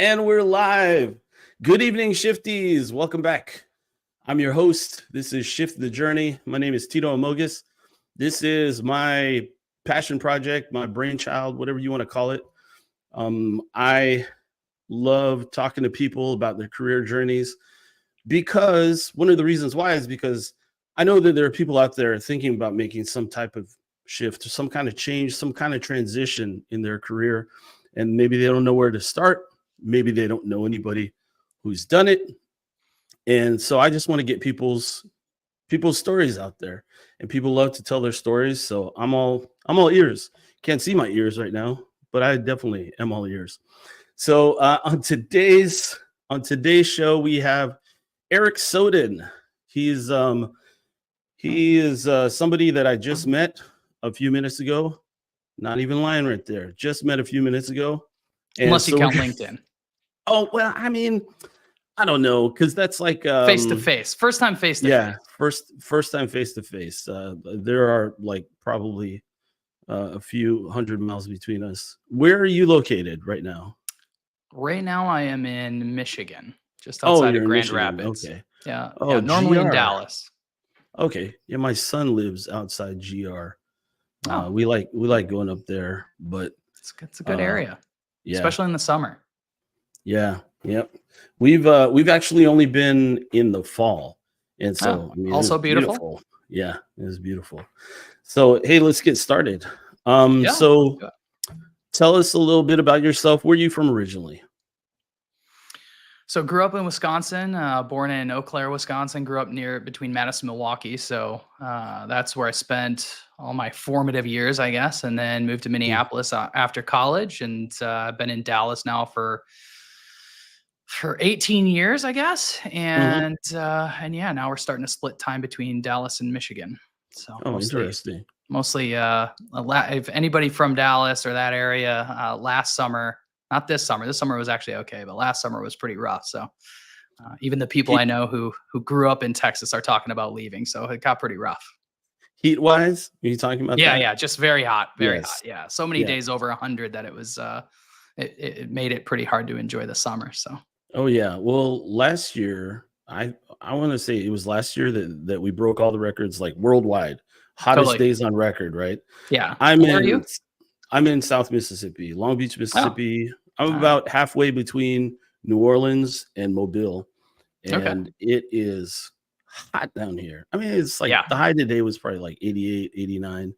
And we're live. Good evening, Shifties. Welcome back. I'm your host. This is Shift the Journey. My name is Tito Amogus. This is my passion project, my brainchild, whatever you want to call it. I love talking to people about their career journeys because one of the reasons why is because I know that there are people out there thinking about making some type of shift, some kind of change, some kind of transition in their career, and maybe they don't know where to start. Maybe they don't know anybody who's done it. And so I just want to get people's stories out there. And people love to tell their stories. So I'm all ears. Can't see my ears right now, but I definitely am all ears. So on today's show, we have Eric Soden. He is somebody that I just met a few minutes ago. Not even lying right there. Just met a few minutes ago. And unless you count LinkedIn. Oh, well, I mean, I don't know, because that's like face to face. First time face to face. First time face to face. There are like probably a few hundred miles between us. Where are you located right now? Right now, I am in Michigan, just outside of Grand Rapids. Okay. Yeah. Normally GR. in Dallas. Okay. Yeah, my son lives outside GR. We like going up there, but it's a good area. Yeah, especially in the summer. Yeah. Yep. We've actually only been in the fall, and so I mean, also beautiful. Yeah, it was beautiful. So hey, let's get started. So tell us a little bit about yourself. Where are you from originally? So grew up in Wisconsin, born in Eau Claire, Wisconsin, grew up between Madison and Milwaukee. So that's where I spent all my formative years, I guess, and then moved to Minneapolis after college, and I've been in Dallas now for 18 years, I guess. And yeah, now we're starting to split time between Dallas and Michigan. So interesting. Mostly if anybody from Dallas or that area, last summer, not this summer. This summer was actually okay, but last summer was pretty rough. So even the people I know who grew up in Texas are talking about leaving. So it got pretty rough. Heat wise, are you talking about that? Yeah, just very hot, hot. Yeah, so many days over 100 that it was it made it pretty hard to enjoy the summer. So. Oh yeah, well, last year I want to say it was last year that we broke all the records, like worldwide, hottest days on record, right? Yeah. I'm in South Mississippi, Long Beach, Mississippi. I'm about halfway between New Orleans and Mobile, and it is hot down here. I mean, it's like the high today was probably like 88, 89,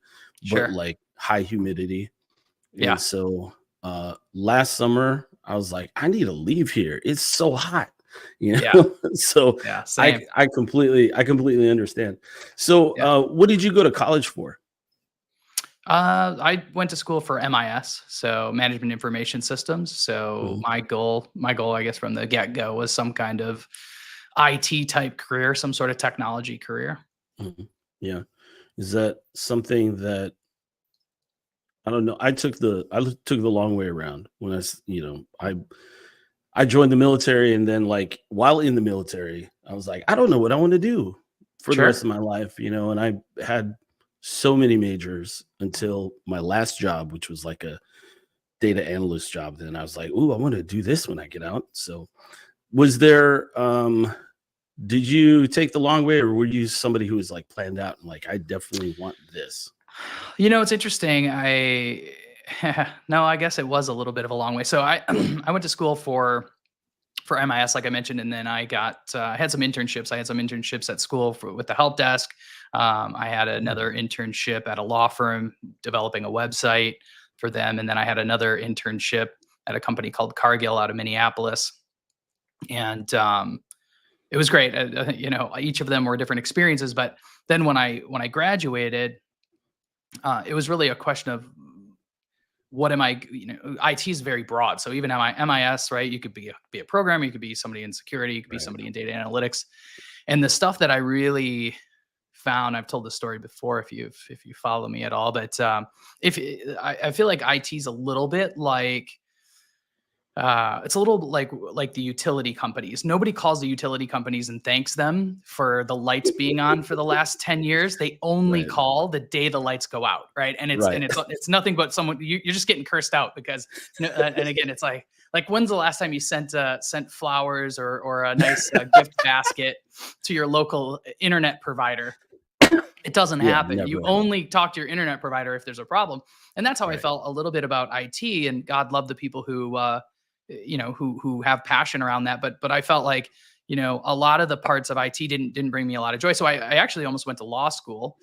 but like high humidity. Yeah. And so last summer I was like, I need to leave here. It's so hot, you know? Yeah. So I completely understand. So what did you go to college for? I went to school for MIS, so Management Information Systems. So my goal, I guess, from the get-go was some kind of IT type career, some sort of technology career. Yeah. Is that something that, I don't know. I took the long way around when I joined the military, and then like while in the military, I was like, I don't know what I want to do for the rest of my life, and I had so many majors until my last job, which was like a data analyst job. Then I was like, ooh, I want to do this when I get out. So was there, did you take the long way, or were you somebody who was like planned out and like, I definitely want this? It's interesting. No, I guess it was a little bit of a long way. So I went to school for MIS, like I mentioned, and then I had some internships. I had some internships at school with the help desk. I had another internship at a law firm developing a website for them, and then I had another internship at a company called Cargill out of Minneapolis, and it was great. Each of them were different experiences. But then when I graduated, it was really a question of what am I, IT is very broad. So even MIS, right? You could be a programmer, you could be somebody in security, you could be somebody in data analytics. And the stuff that I really found, I've told this story before if you follow me at all, but I feel like IT is a little bit like it's a little like the utility companies. Nobody calls the utility companies and thanks them for the lights being on for the last 10 years. They only Right. call the day the lights go out, right? And Right. it's nothing but someone you're just getting cursed out because and again, it's like when's the last time you sent flowers or a nice gift basket to your local internet provider? It doesn't Yeah, happen. You never. only talk to your internet provider if there's a problem. And that's how I Right. felt a little bit about IT, and God love the people who who have passion around that. But I felt like, a lot of the parts of IT didn't bring me a lot of joy. So I actually almost went to law school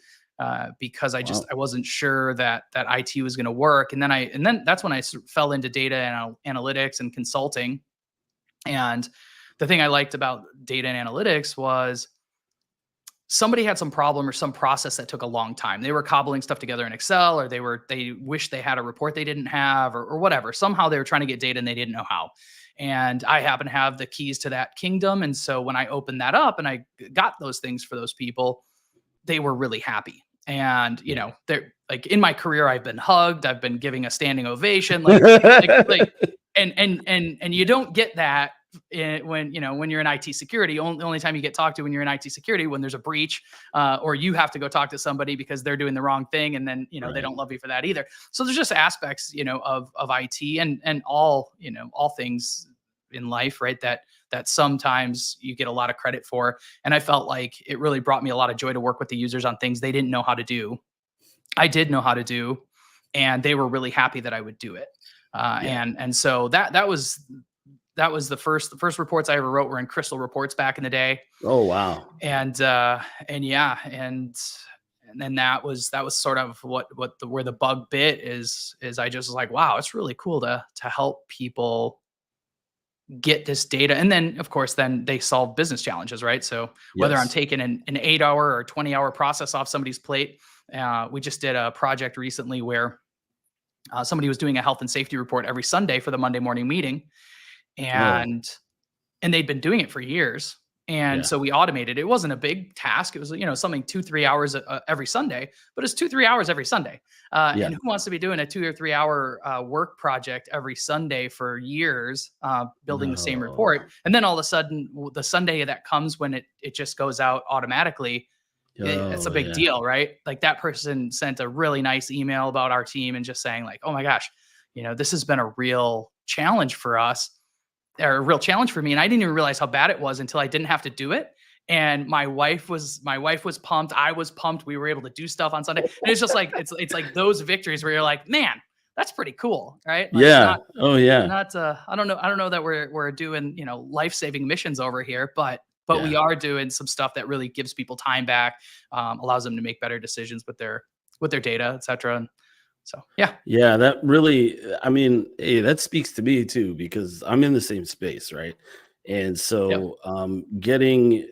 because Wow. I wasn't sure that IT was going to work. And then that's when I fell into data analytics and consulting. And the thing I liked about data and analytics was somebody had some problem or some process that took a long time. They were cobbling stuff together in Excel, or they wished they had a report they didn't have, or whatever. Somehow they were trying to get data and they didn't know how. And I happen to have the keys to that kingdom. And so when I opened that up and I got those things for those people, they were really happy. And they're like, in my career, I've been hugged, I've been giving a standing ovation, and you don't get that when you're in IT security. The only time you get talked to when you're in IT security, when there's a breach, or you have to go talk to somebody because they're doing the wrong thing, and then Right. they don't love you for that either. So there's just aspects of IT and all all things in life, right? That sometimes you get a lot of credit for. And I felt like it really brought me a lot of joy to work with the users on things they didn't know how to do. I did know how to do, and they were really happy that I would do it. Yeah. And so that was the first reports I ever wrote were in Crystal Reports back in the day. Oh, wow. And yeah, and then that was sort of where the bug bit is I just was like, wow, it's really cool to help people get this data. And then of course then they solve business challenges, right? So whether I'm Yes. taking an 8-hour or 20-hour process off somebody's plate, we just did a project recently where somebody was doing a health and safety report every Sunday for the Monday morning meeting, Oh, and they'd been doing it for years. And yeah. so we automated. It wasn't a big task. It was, something 2-3 hours every Sunday, but it's 2-3 hours every Sunday. Yeah. And who wants to be doing a 2 or 3 hour work project every Sunday for years, building the same No. report? And then all of a sudden, the Sunday that comes when it just goes out automatically, it's a Oh, big yeah. deal, right? Like that person sent a really nice email about our team and just saying like, oh my gosh, this has been a real challenge for us, or a real challenge for me. And I didn't even realize how bad it was until I didn't have to do it. And my wife was pumped. I was pumped. We were able to do stuff on Sunday. And it's just like, it's like those victories where you're like, man, that's pretty cool. Right. Like Yeah. Oh, yeah. I don't know that we're doing, life-saving missions over here, but we Yeah. are doing some stuff that really gives people time back, allows them to make better decisions with their data, et cetera. And so, yeah. Yeah, that really, I mean, hey, that speaks to me too, because I'm in the same space, right? And Yep. so getting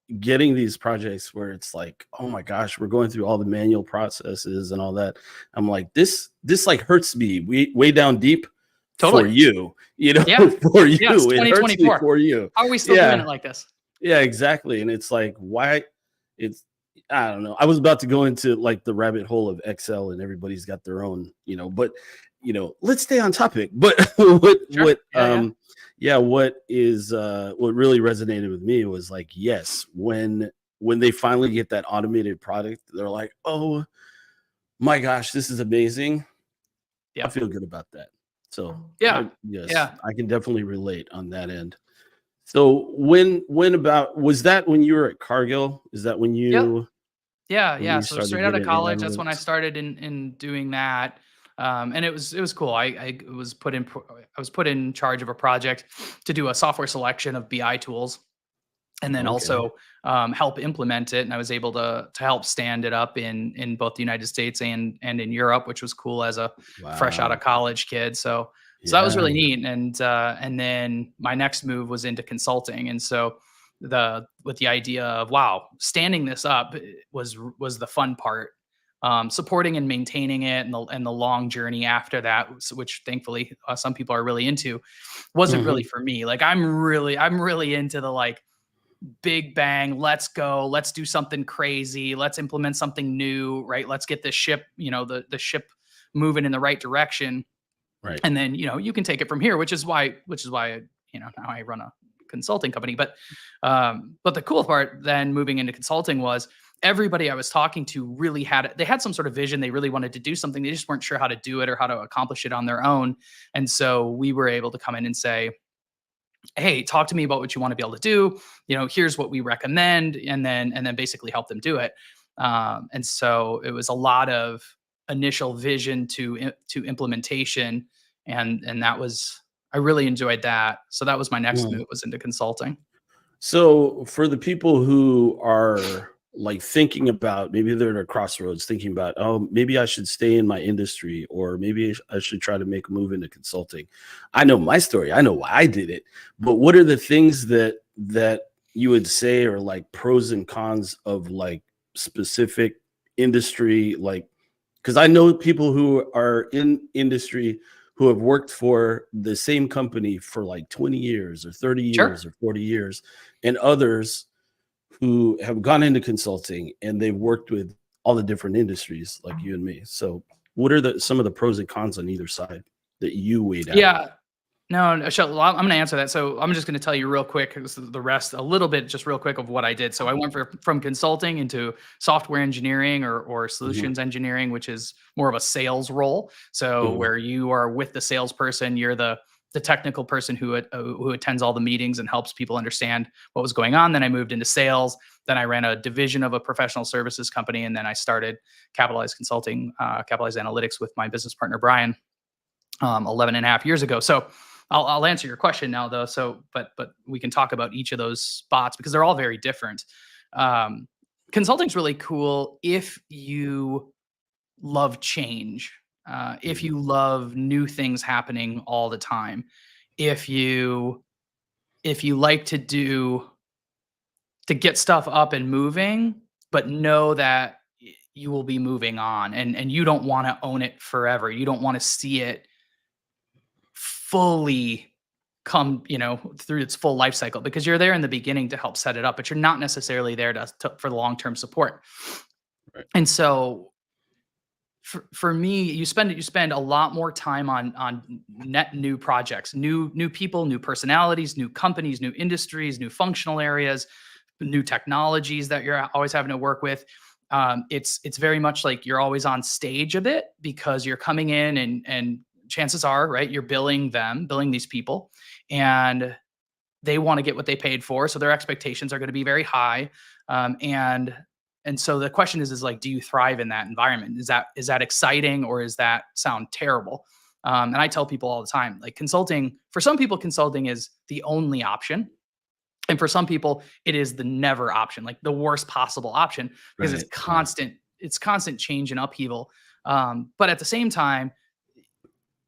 these projects where it's like, oh my gosh, we're going through all the manual processes and all that. I'm like, this like hurts me way down deep for Totally. you, Yeah. for Yeah. It's you. It hurts me 2024. for you. How are we still doing Yeah. it like this? Yeah, exactly. And it's like, why it's I don't know. I was about to go into like the rabbit hole of Excel and everybody's got their own, but let's stay on topic. But Sure. Yeah. what is what really resonated with me was like, yes, when they finally get that automated product, they're like, oh my gosh, this is amazing. I Yep. feel good about that. So Yeah. yes, Yeah. I can definitely relate on that end. So when about was that when you were at Cargill? Is that when Yep. you Yeah. So started straight out of getting into college, that's when I analytics? started in doing that. And it was cool. I was put in charge of a project to do a software selection of BI tools, and then Okay. also help implement it. And I was able to help stand it up in both the United States and in Europe, which was cool as a fresh out Wow. of college kid. So that was Yeah. really neat. And then my next move was into consulting. And so with the idea of, wow, standing this up was the fun part. Supporting and maintaining it, and the long journey after that, which thankfully some people are really into, wasn't really Mhm. for me. Like I'm really into the like big bang, let's go, let's do something crazy, let's implement something new, right? Let's get this ship, the ship moving in the right direction. Right. And then, you can take it from here, which is why, now I run a consulting company. But the cool part then moving into consulting was everybody I was talking to really they had some sort of vision. They really wanted to do something. They just weren't sure how to do it or how to accomplish it on their own. And so we were able to come in and say, hey, talk to me about what you want to be able to do. Here's what we recommend, and then basically help them do it. And so it was a lot of initial vision to implementation, and that was, I really enjoyed that. So that was my next move, was into consulting. So for the people who are like thinking about, maybe they're at a crossroads thinking about, oh, maybe I should stay in my industry, or maybe I should try to make a move into consulting. I know my story. I know why I did it. But what are the things that you would say are like pros and cons of like specific industry? Like, because I know people who are in industry who have worked for the same company for like 20 years or 30 years Sure. or 40 years, and others who have gone into consulting and they've worked with all the different industries like you and me. So what are some of the pros and cons on either side that you weighed out? Yeah. No, well, I'm going to answer that. So I'm just going to tell you real quick, the rest a little bit, just real quick of what I did. So I went from consulting into software engineering or Mhm, solutions engineering, which is more of a sales role. So mhm, where you are with the salesperson, you're the technical person who attends all the meetings and helps people understand what was going on. Then I moved into sales. Then I ran a division of a professional services company, and then I started Capitalized Consulting, Capitalized Analytics with my business partner Brian, 11 and a half years ago. So I'll answer your question now, though. So, but we can talk about each of those spots because they're all very different. Consulting's really cool if you love change, if mhm. you love new things happening all the time, if you like to get stuff up and moving, but know that you will be moving on, and you don't want to own it forever. You don't want to see it fully come, through its full life cycle, because you're there in the beginning to help set it up, but you're not necessarily there for the long-term support. Right. And so for me, you spend a lot more time on net new projects, new people, new personalities, new companies, new industries, new functional areas, new technologies that you're always having to work with. It's very much like you're always on stage a bit, because you're coming in and chances are, right, you're billing these people, and they want to get what they paid for, so their expectations are going to be very high. And so the question is like, do you thrive in that environment? Is that exciting, or is that sound terrible? And I tell people all the time, like, for some people consulting is the only option, and for some people it is the never option, like the worst possible option, because Right. Right. it's constant change and upheaval. But at the same time,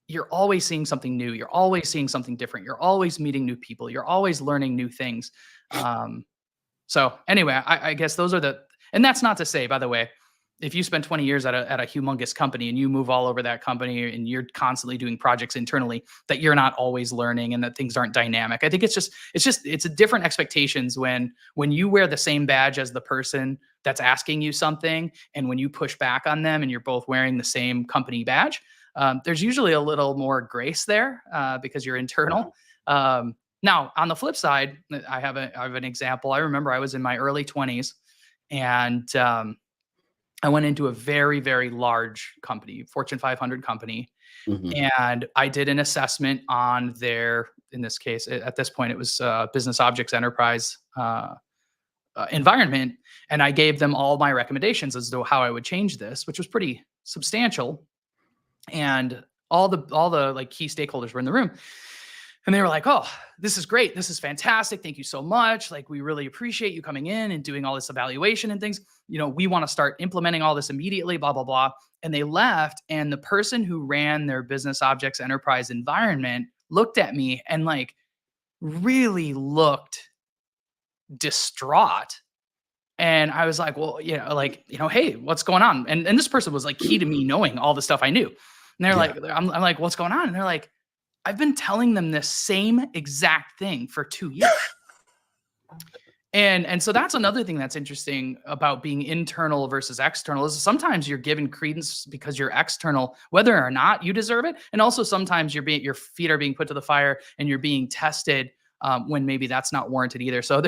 you're always seeing something new. You're always seeing something different. You're always meeting new people. You're always learning new things. Um, so anyway, I guess those are and that's not to say, by the way, if you spend 20 years at a humongous company and you move all over that company and you're constantly doing projects internally, that you're not always learning and that things aren't dynamic. I think it's a different expectations when you wear the same badge as the person that's asking you something, and when you push back on them and you're both wearing the same company badge. There's usually a little more grace there, because you're internal. Now, on the flip side, I have an example. I remember I was in my early 20s, and I went into a very, very large company, Fortune 500 company, Mhm. and I did an assessment on their, in this case, at this point, it was business objects enterprise environment, and I gave them all my recommendations as to how I would change this, which was pretty substantial. And all the like key stakeholders were in the room, and they were like, "Oh, this is great. This is fantastic. Thank you so much. Like, we really appreciate you coming in and doing all this evaluation and things. We want to start implementing all this immediately, blah, blah, blah." And they left. And the person who ran their business objects enterprise environment looked at me and like really looked distraught. And I was like, well, hey, what's going on? And this person was like key to me knowing all the stuff I knew. And they're Yeah. like, I'm like, what's going on? And they're like, I've been telling them this same exact thing for 2 years. And so that's another thing that's interesting about being internal versus external is sometimes you're given credence because you're external, whether or not you deserve it. And also sometimes your feet are being put to the fire and you're being tested when maybe that's not warranted either. So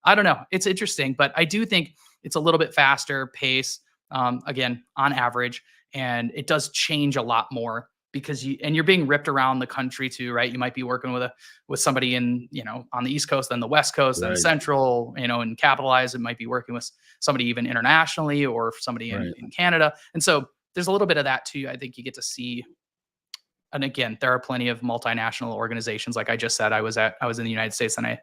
I don't know. It's interesting, but I do think it's a little bit faster pace, again, on average. And it does change a lot more because you're being ripped around the country too, right? You might be working with somebody in, on the East Coast, then the West Coast, then Central, and Capitalize. It might be working with somebody even internationally or somebody in Canada. And so there's a little bit of that too. I think you get to see. And again, there are plenty of multinational organizations. Like I just said, I was in the United States and I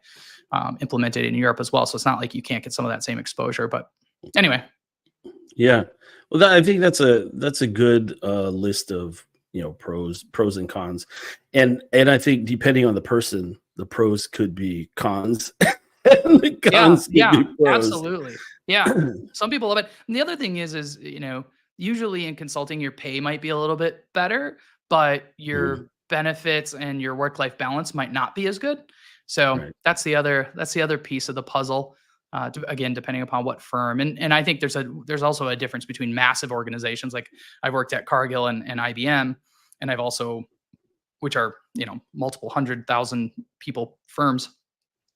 implemented in Europe as well. So it's not like you can't get some of that same exposure, but anyway. Yeah. Well, I think that's a good list of, pros and cons. And I think depending on the person, the pros could be cons and the cons could be pros. Absolutely. Yeah. Some people love it. And the other thing is, usually in consulting, your pay might be a little bit better, but your benefits and your work-life balance might not be as good. So that's the other piece of the puzzle. Again, depending upon what firm. And I think there's also a difference between massive organizations. Like I've worked at Cargill and IBM, and I've also, which are, multiple 100,000 people firms.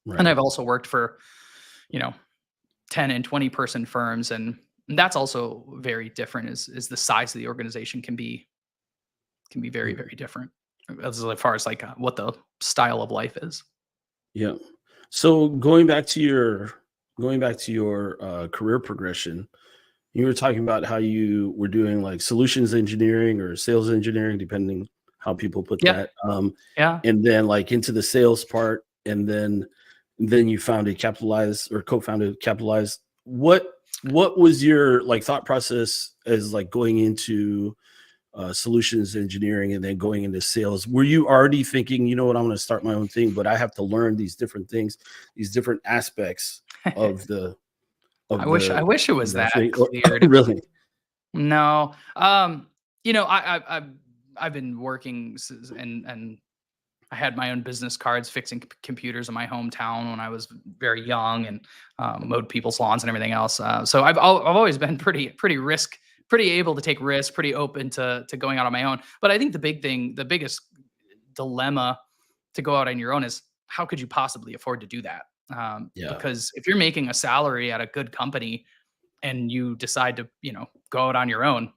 And I've also worked for, 10 and 20 person firms. And that's also very different is the size of the organization can be very, very different as far as like what the style of life is. Yeah. So going back to your career progression, you were talking about how you were doing like solutions engineering or sales engineering, depending how people put that. And then like into the sales part, and then you founded Capitalize or co-founded Capitalize. What was your like thought process as like going into solutions engineering and then going into sales? Were you already thinking, I'm going to start my own thing, but I have to learn these different things, these different aspects of the I wish it was that clear. Really? No. I've been working and I had my own business cards fixing computers in my hometown when I was very young and mowed people's lawns and everything else. So I've always been pretty able to take risks, pretty open to going out on my own. But I think the biggest dilemma to go out on your own is how could you possibly afford to do that? Because if you're making a salary at a good company and you decide to, go out on your own,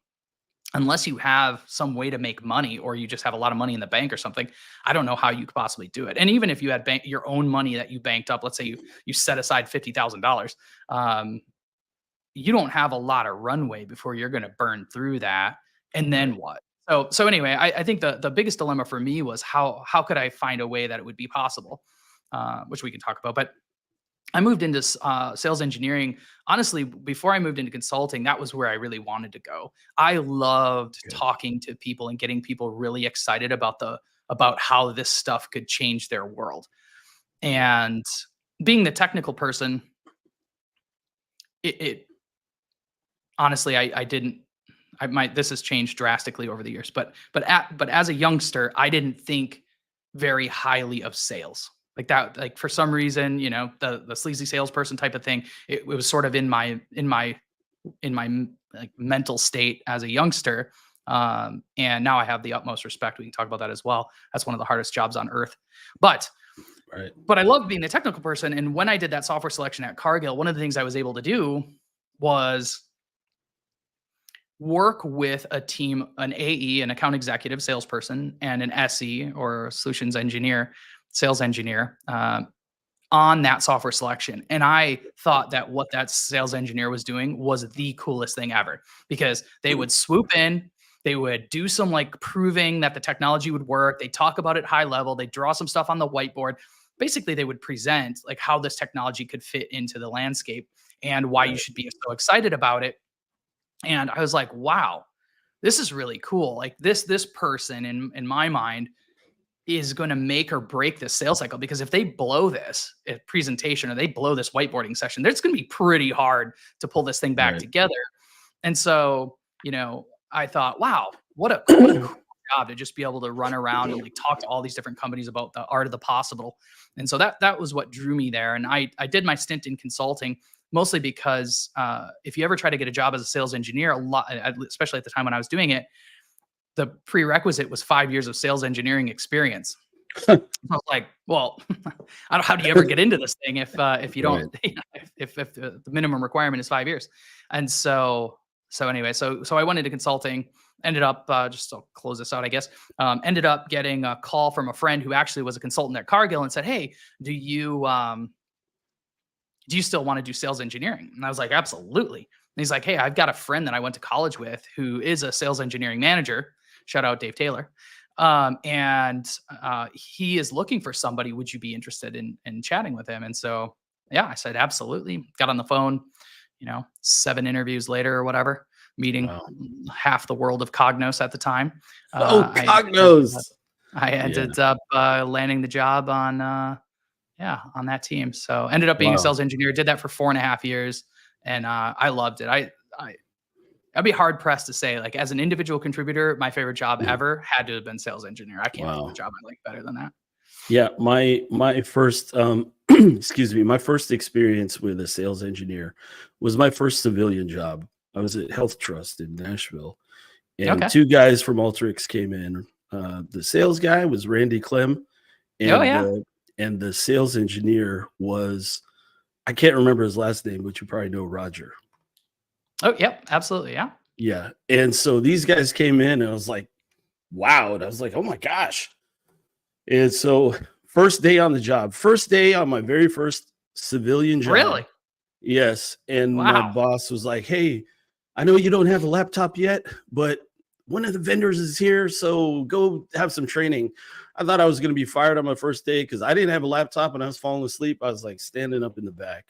unless you have some way to make money or you just have a lot of money in the bank or something, I don't know how you could possibly do it. And even if you had your own money that you banked up, let's say you set aside $50,000, you don't have a lot of runway before you're going to burn through that. And then what? So anyway, I think the biggest dilemma for me was how could I find a way that it would be possible, which we can talk about. But I moved into sales engineering. Honestly, before I moved into consulting, that was where I really wanted to go. I loved talking to people and getting people really excited about how this stuff could change their world. And being the technical person, it honestly, this has changed drastically over the years, but as a youngster, I didn't think very highly of sales like that. Like for some reason, the sleazy salesperson type of thing, it was sort of in my like mental state as a youngster. And now I have the utmost respect. We can talk about that as well. That's one of the hardest jobs on earth, but I love being the technical person. And when I did that software selection at Cargill, one of the things I was able to do was work with a team, an AE, an account executive salesperson, and an SE or solutions engineer, sales engineer, on that software selection. And I thought that what that sales engineer was doing was the coolest thing ever, because they would swoop in, they would do some like proving that the technology would work. They talk about it high level. They draw some stuff on the whiteboard. Basically, they would present like how this technology could fit into the landscape and why you should be so excited about it. And I was like, wow, this is really cool. Like this person in my mind is going to make or break this sales cycle, because if they blow this presentation or they blow this whiteboarding session, it's going to be pretty hard to pull this thing back together. And so, I thought, wow, what a cool thing job to just be able to run around and like talk to all these different companies about the art of the possible. And so that was what drew me there. And I did my stint in consulting mostly because if you ever try to get a job as a sales engineer, a lot, especially at the time when I was doing it, the prerequisite was 5 years of sales engineering experience. I was like, well, I don't, how do you ever get into this thing if you don't, if the minimum requirement is 5 years? And so anyway, so I went into consulting, ended up, just to close this out, I guess, ended up getting a call from a friend who actually was a consultant at Cargill and said, hey, do you still want to do sales engineering? And I was like, absolutely. And he's like, hey, I've got a friend that I went to college with who is a sales engineering manager. Shout out Dave Taylor. And he is looking for somebody. Would you be interested in chatting with him? And so, yeah, I said, absolutely. Got on the phone, 7 interviews later or whatever, meeting half the world of Cognos at the time. Cognos. I ended up landing the job on that team. So ended up being a sales engineer, did that for 4.5 years. And I loved it. I'd be hard pressed to say, like, as an individual contributor, my favorite job ever had to have been sales engineer. I can't think of a job I like better than that. Yeah, my first excuse me, my first experience with a sales engineer was my first civilian job. I was at Health Trust in Nashville, and 2 guys from Alteryx came in. The sales guy was Randy Clem, and and the sales engineer was, I can't remember his last name, but you probably know Roger. Oh, yep, absolutely. Yeah. Yeah. And so these guys came in and I was like, wow. And I was like, oh my gosh. And so first day on the job, first day on my very first civilian job. Really? Yes. And my boss was like, hey, I know you don't have a laptop yet, but one of the vendors is here. So go have some training. I thought I was going to be fired on my first day because I didn't have a laptop and I was falling asleep. I was like standing up in the back.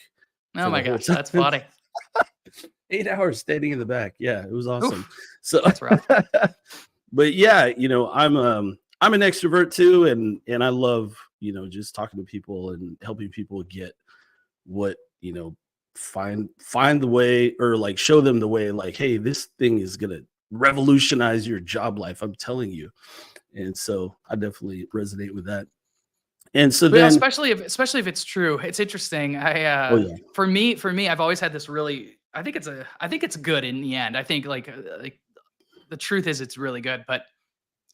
Oh my gosh, that's funny. 8 hours standing in the back. Yeah, it was awesome. Oof, so that's rough. But yeah, I'm an extrovert too, and I love, just talking to people and helping people get what, find the way, or like show them the way, like, hey, this thing is gonna revolutionize your job life. I'm telling you. And so I definitely resonate with that. And so then, especially if it's true, it's interesting. For me, I've always had this really, I think it's good in the end. I think like the truth is it's really good, but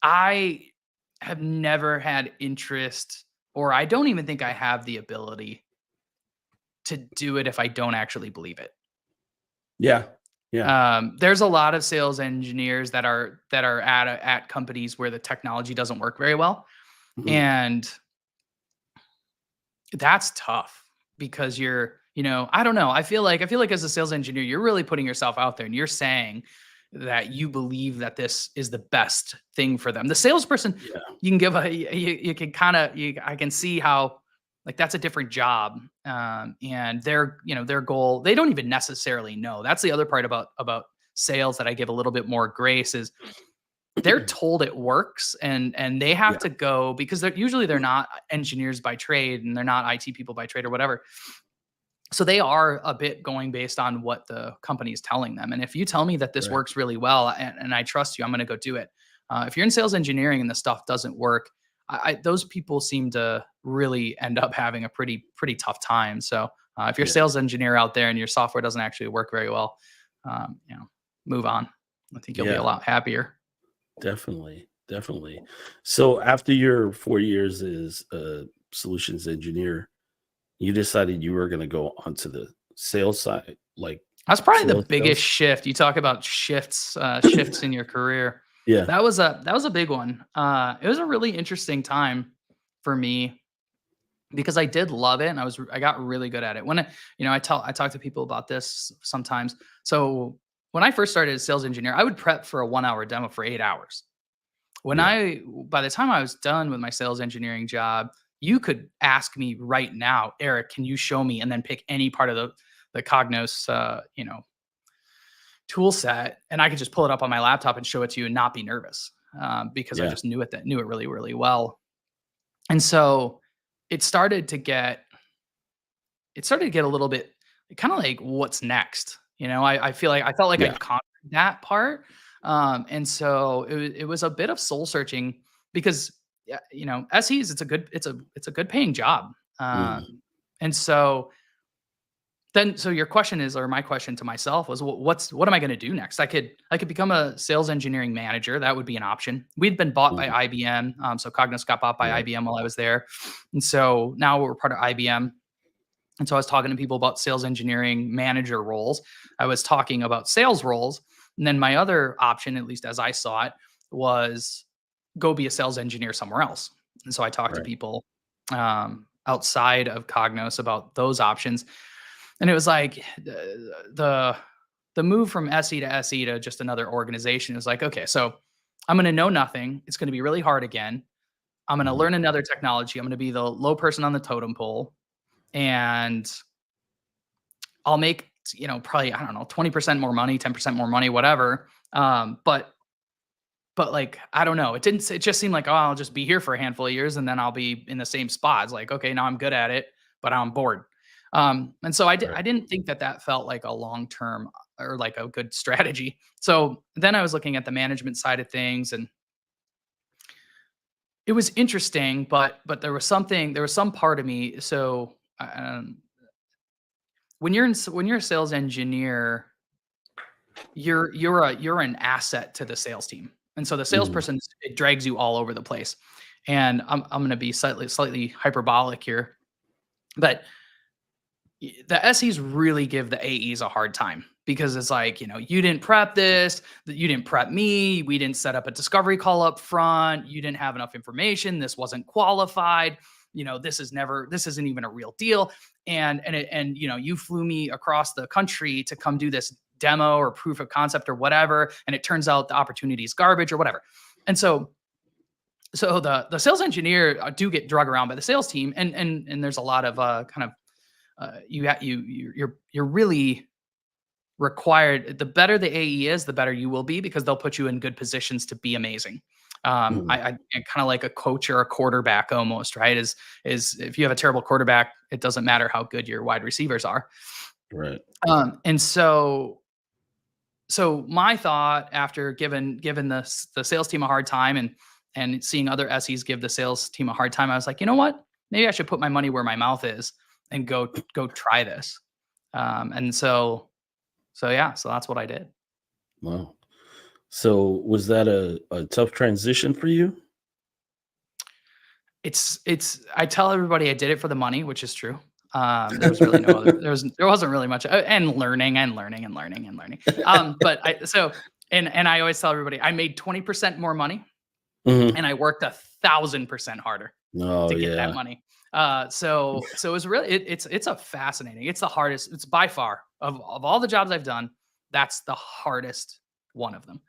I have never had interest, or I don't even think I have the ability to do it if I don't actually believe it. Yeah. Yeah. There's a lot of sales engineers that are at companies where the technology doesn't work very well. Mhm. And that's tough because I don't know. I feel like as a sales engineer, you're really putting yourself out there and you're saying that you believe that this is the best thing for them. The salesperson, you can give you can I can see how, like, that's a different job. And their goal, they don't even necessarily know. That's the other part about sales that I give a little bit more grace is they're told it works and they have to go because they're not engineers by trade and they're not IT people by trade or whatever. So they are a bit going based on what the company is telling them. And if you tell me that this works really well and I trust you, I'm going to go do it. If you're in sales engineering and the stuff doesn't work, those people seem to really end up having a pretty tough time. So if you're a sales engineer out there and your software doesn't actually work very well, move on. I think you'll be a lot happier. Definitely. So after your 4 years as a solutions engineer, you decided you were going to go onto the sales side. Like, that's probably the biggest shift. You talk about shifts in your career. Yeah, that was a big one. It was a really interesting time for me because I did love it and I got really good at it. When I talk to people about this sometimes. So when I first started as sales engineer, I would prep for a 1-hour demo for 8 hours. By the time I was done with my sales engineering job, you could ask me right now, Eric, can you show me, and then pick any part of the Cognos, tool set, and I could just pull it up on my laptop and show it to you and not be nervous because I just knew it really, really well. And so it started to get a little bit kind of like, what's next? I felt like I'd conquered that part. And so it was a bit of soul searching because, yeah, SEs, it's a good paying job. Mm, And so your question is, or my question to myself was, what am I going to do next? I could become a sales engineering manager. That would be an option. We'd been bought by mhm, IBM. So Cognos got bought by right, IBM while I was there. And so now we're part of IBM. And so I was talking to people about sales engineering manager roles. I was talking about sales roles. And then my other option, at least as I saw it, was go be a sales engineer somewhere else. And so I talked to right. people outside of Cognos about those options. And it was like the move from SE to SE to just another organization is like, okay, so I'm going to know nothing. It's going to be really hard again. I'm going to Mhm, learn another technology. I'm going to be the low person on the totem pole, and I'll make, probably, I don't know, 20% more money, 10% more money, whatever. But like, I don't know. It just seemed like, oh, I'll just be here for a handful of years and then I'll be in the same spot. It's like, okay, now I'm good at it, but I'm bored. And so right. I didn't think that felt like a long-term or like a good strategy. So then I was looking at the management side of things, and it was interesting, but there was some part of me. So, when you're a sales engineer, you're an asset to the sales team. And so the Mhm, salesperson, it drags you all over the place. And I'm going to be slightly hyperbolic here, but the SEs really give the AEs a hard time because it's like, you didn't prep this, that you didn't prep me, we didn't set up a discovery call up front, you didn't have enough information, this wasn't qualified, this isn't even a real deal. And you flew me across the country to come do this demo or proof of concept or whatever, and it turns out the opportunity is garbage or whatever. And so the sales engineer do get drug around by the sales team, and there's a lot of kind of you're really required. The better the AE is, the better you will be, because they'll put you in good positions to be amazing. mhm, I kind of like a coach or a quarterback almost, right? Is if you have a terrible quarterback, it doesn't matter how good your wide receivers are. right. And so my thought after giving the sales team a hard time, and seeing other SEs give the sales team a hard time, I was like, you know what? Maybe I should put my money where my mouth is and go try this. And so yeah, so that's what I did. Wow. So was that a tough transition for you? It's I tell everybody I did it for the money, which is true. There was really no other there wasn't really much, and learning and learning and learning and learning. But and I always tell everybody I made 20% more money Mhm. and I worked 1,000% harder Oh, to get that yeah. money. So it was really it's a fascinating. It's the hardest. It's by far of all the jobs I've done, that's the hardest one of them.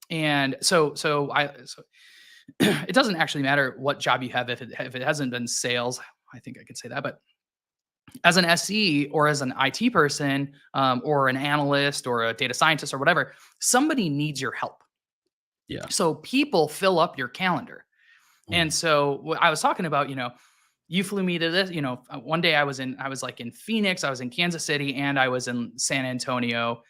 And so it doesn't actually matter what job you have if it hasn't been sales. I think I could say that, but as an SE or as an IT person, or an analyst or a data scientist or whatever, somebody needs your help. Yeah. So people fill up your calendar. And Mhm. so I was talking about, you flew me to this, one day I was like in Phoenix, I was in Kansas City, and I was in San Antonio,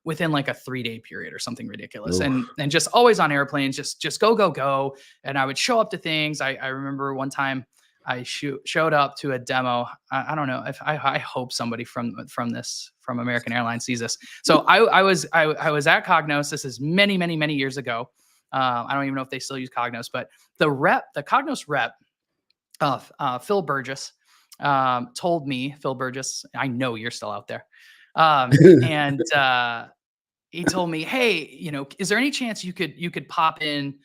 within like a 3-day period or something ridiculous. Oof. And just always on airplanes, just go, go, go. And I would show up to things. I remember one time I showed up to a demo. I don't know if I hope somebody from American Airlines sees this. So I was at Cognos. This is many, many, many years ago. I don't even know if they still use Cognos, but the Cognos rep, Phil Burgess, told me, Phil Burgess, I know you're still out there. And he told me, hey, is there any chance you could pop in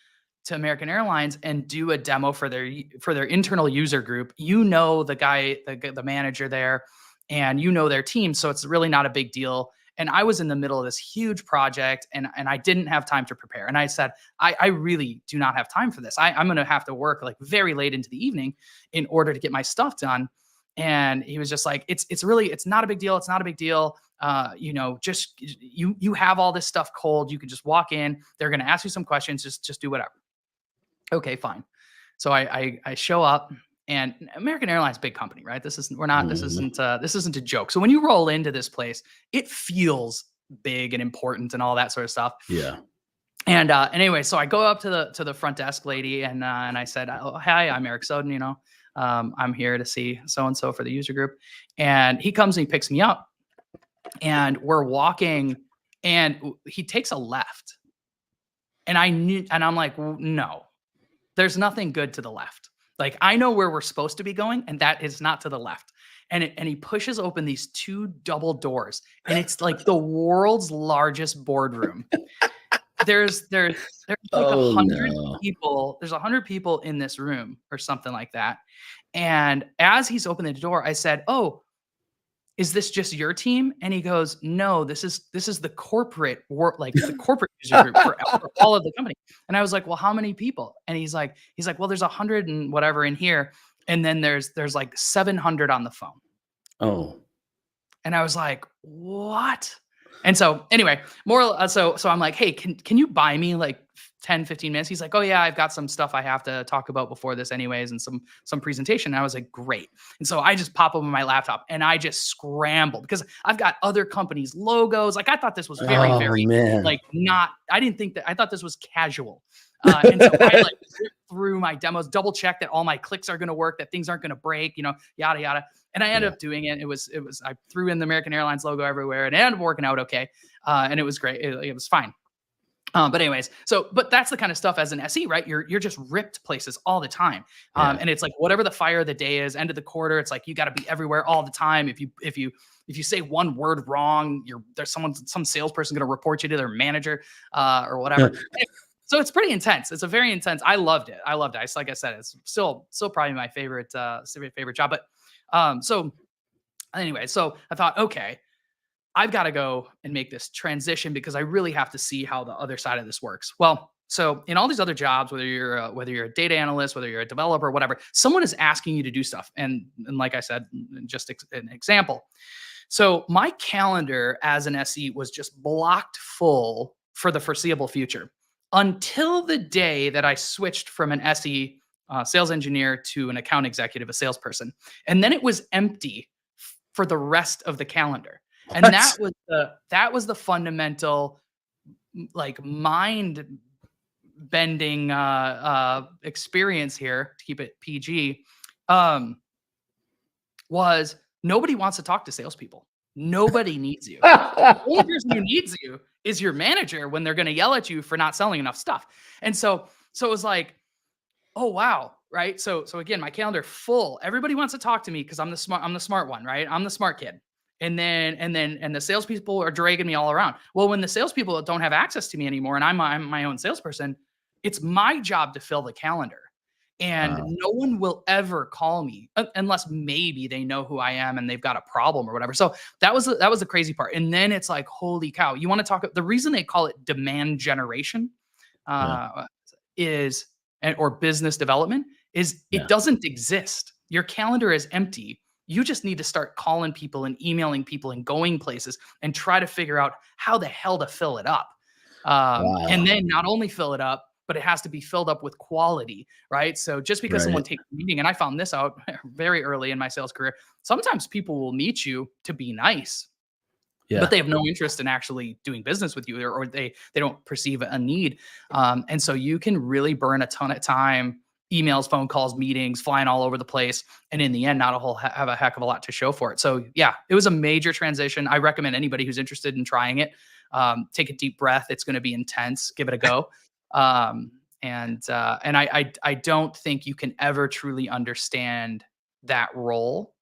to American Airlines and do a demo for their internal user group? The guy, the manager there, and their team, so it's really not a big deal. And I was in the middle of this huge project, and I didn't have time to prepare. And I said, I really do not have time for this. I'm going to have to work like very late into the evening in order to get my stuff done. And he was just like, it's not a big deal. It's not a big deal. Just you have all this stuff cold. You can just walk in. They're going to ask you some questions. Just do whatever. Okay, fine. So I show up, and American Airlines, big company, right? This isn't Mhm. this isn't a joke. So when you roll into this place, it feels big and important and all that sort of stuff. Yeah. And anyway, so I go up to the front desk lady and I said, "Oh, hi, I'm Eric Soden. I'm here to see so and so for the user group." And he comes and he picks me up, and we're walking, and he takes a left, and I'm like, no, there's nothing good to the left. Like, I know where we're supposed to be going, and that is not to the left. And he pushes open these 2 double doors, and it's like the world's largest boardroom. There's like 100 people. There's 100 people in this room or something like that. And as he's opening the door, I said, "Oh, is this just your team?" And he goes, "No, this is the corporate work, like the corporate user group for all of the company." And I was like, "Well, how many people?" And he's like, "Well, there's 100 and whatever in here, and then there's like 700 on the phone." Oh. And I was like, "What?" And so anyway, so I'm like, "Hey, can you buy me like 10, 15 minutes?" He's like, "Oh yeah, I've got some stuff I have to talk about before this anyways, and some presentation." And I was like, "Great." And so I just pop open my laptop and I just scramble because I've got other companies' logos. Like, I thought this was very man. like I didn't think that, I thought this was casual. And so I like zipped through my demos, double check that all my clicks are going to work, that things aren't going to break, yada, yada. And I ended up doing it. It was, I threw in the American Airlines logo everywhere, and it ended up working out okay. And it was great. It was fine. But anyways, but that's the kind of stuff as an SE, right? You're just ripped places all the time. And it's like, whatever the fire of the day is, end of the quarter, it's like, you got to be everywhere all the time. If you say one word wrong, there's some salesperson going to report you to their manager, or whatever. So it's pretty intense. It's a very intense. I loved it. Like I said, it's still probably my favorite job. But so anyway, so I thought, okay, I've got to go and make this transition because I really have to see how the other side of this works. Well, so in all these other jobs, whether you're a data analyst, whether you're a developer, whatever, someone is asking you to do stuff. And like I said, just an example. So my calendar as an SE was just blocked full for the foreseeable future until the day that I switched from an SE sales engineer to an account executive, a salesperson. And then it was empty for the rest of the calendar. What? And that was the fundamental, like, mind bending experience here, to keep it PG, was nobody wants to talk to salespeople. Nobody needs you. The only person who needs you is your manager when they're going to yell at you for not selling enough stuff. And so it was like, oh wow, right? So again, my calendar full. Everybody wants to talk to me because I'm the smart one, right? I'm the smart kid. And the salespeople are dragging me all around. Well, when the salespeople don't have access to me anymore, and I'm my own salesperson, it's my job to fill the calendar. And no one will ever call me unless maybe they know who I am and they've got a problem or whatever. So that was the crazy part. And then it's like, holy cow, you want to talk? The reason they call it demand generation or business development is it doesn't exist. Your calendar is empty. You just need to start calling people and emailing people and going places and try to figure out how the hell to fill it up. And then not only fill it up, but it has to be filled up with quality, right? So just because someone takes a meeting, and I found this out very early in my sales career, sometimes people will meet you to be nice, but they have no interest in actually doing business with you, or they don't perceive a need. And so you can really burn a ton of time, emails, phone calls, meetings, flying all over the place. And in the end, not have a heck of a lot to show for it. So yeah, it was a major transition. I recommend anybody who's interested in trying it, take a deep breath. It's going to be intense. Give it a go. And I don't think you can ever truly understand that role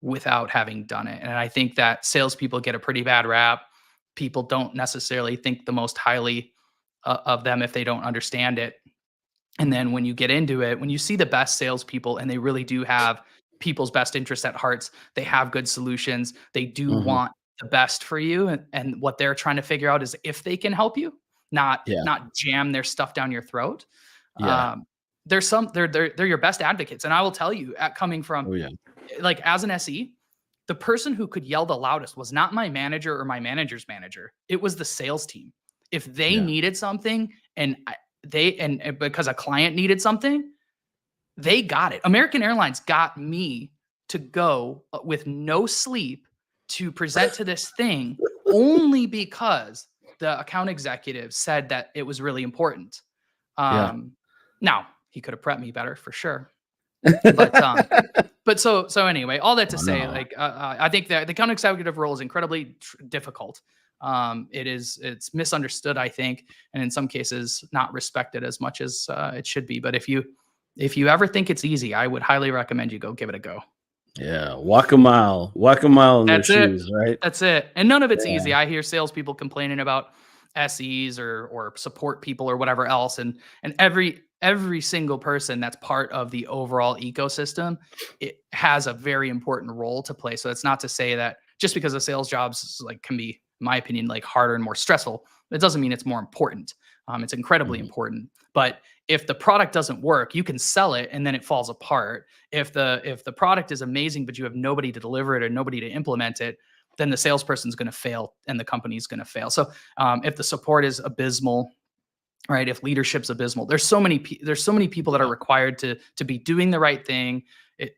without having done it. And I think that salespeople get a pretty bad rap. People don't necessarily think the most highly of them if they don't understand it. And then when you get into it, when you see the best salespeople and they really do have people's best interests at hearts, they have good solutions, they do want the best for you. And what they're trying to figure out is if they can help you, not jam their stuff down your throat. They're your best advocates. And I will tell you, coming from like as an SE, the person who could yell the loudest was not my manager or my manager's manager. It was the sales team. If they needed something and because a client needed something, they got it. American Airlines got me to go with no sleep to present to this thing only because the account executive said that it was really important. Yeah. Now he could have prepped me better for sure. But so anyway, all that to Oh, say, no. like, I think that the account executive role is incredibly difficult. It's misunderstood, I think, and in some cases not respected as much as it should be. But if you ever think it's easy, I would highly recommend you go give it a go. Yeah. Walk a mile in their That's it. shoes, right? That's it. And none of it's Yeah. easy. I hear salespeople complaining about SEs or support people or whatever else, and every single person that's part of the overall ecosystem, it has a very important role to play. So it's not to say that just because a sales jobs like can be, in my opinion, like harder and more stressful, it doesn't mean it's more important. It's incredibly Mhm. important. But if the product doesn't work, you can sell it and then it falls apart. If the product is amazing but you have nobody to deliver it or nobody to implement it, then the salesperson's going to fail and the company's going to fail. So if the support is abysmal, right? If leadership's abysmal, there's so many people that are required to be doing the right thing.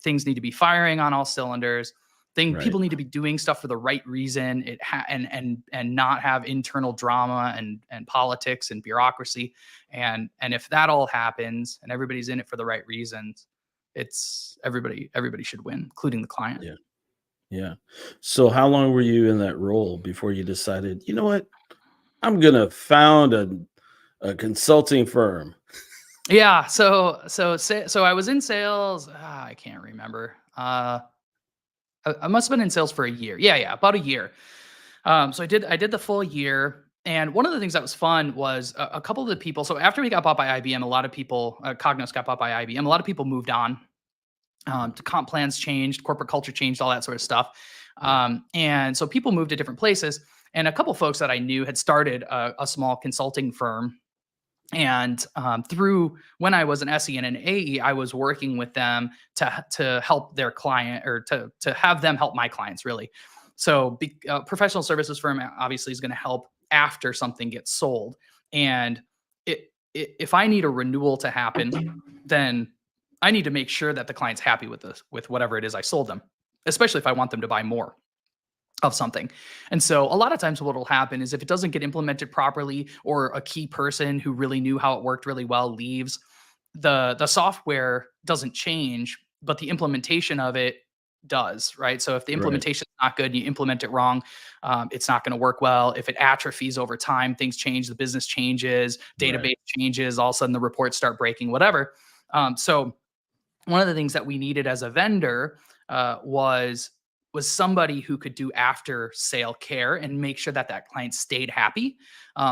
Things need to be firing on all cylinders. Right. People need to be doing stuff for the right reason. And not have internal drama and politics and bureaucracy. And if that all happens and everybody's in it for the right reasons, it's everybody should win, including the client. Yeah. Yeah. So how long were you in that role before you decided, you know what? I'm gonna found a consulting firm. Yeah. So I was in sales. I can't remember. I must have been in sales for a year. Yeah, about a year. So I did the full year. And one of the things that was fun was a couple of the people. So after we got bought by IBM, a lot of people, Cognos got bought by IBM. A lot of people moved on. To comp plans changed, corporate culture changed, all that sort of stuff. And so people moved to different places. And a couple folks that I knew had started a small consulting firm. And through when I was an SE and an AE, I was working with them to help their client or to have them help my clients, really. So professional services firm obviously is going to help after something gets sold. And if I need a renewal to happen, then I need to make sure that the client's happy with whatever it is I sold them, especially if I want them to buy more of something. And so a lot of times what will happen is if it doesn't get implemented properly or a key person who really knew how it worked really well leaves, the software doesn't change, but the implementation of it does, right? So if the Right. implementation is not good and you implement it wrong, it's not going to work well. If it atrophies over time, things change, the business changes, database Right. changes, all of a sudden the reports start breaking, whatever. So one of the things that we needed as a vendor was somebody who could do after sale care and make sure that that client stayed happy.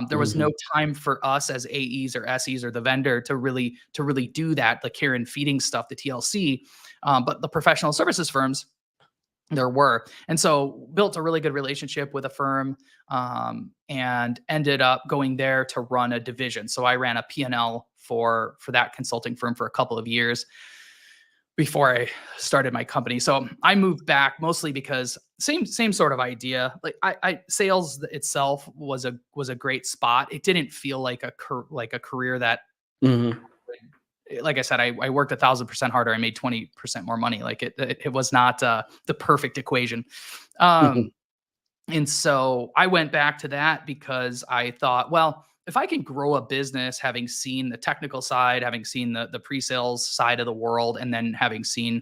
There was no time for us as AEs or SEs or the vendor to really do that, the care and feeding stuff, the TLC. But the professional services firms, there were. And so built a really good relationship with a firm and ended up going there to run a division. So I ran a P&L for that consulting firm for a couple of years before I started my company. So I moved back mostly because same sort of idea. Like I sales itself was a great spot. It didn't feel like a career that, Mhm. like I said, I worked 1,000% harder. I made 20% more money. Like it was not the perfect equation. And so I went back to that because I thought, well, if I can grow a business, having seen the technical side, having seen the pre-sales side of the world, and then having seen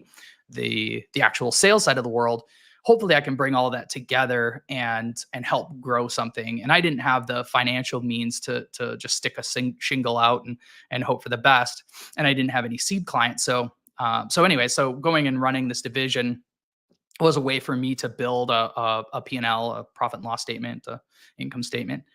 the actual sales side of the world, hopefully I can bring all of that together and help grow something. And I didn't have the financial means to just stick a shingle out and hope for the best. And I didn't have any seed clients. So anyway, so going and running this division was a way for me to build a P&L, a profit and loss statement, a income statement.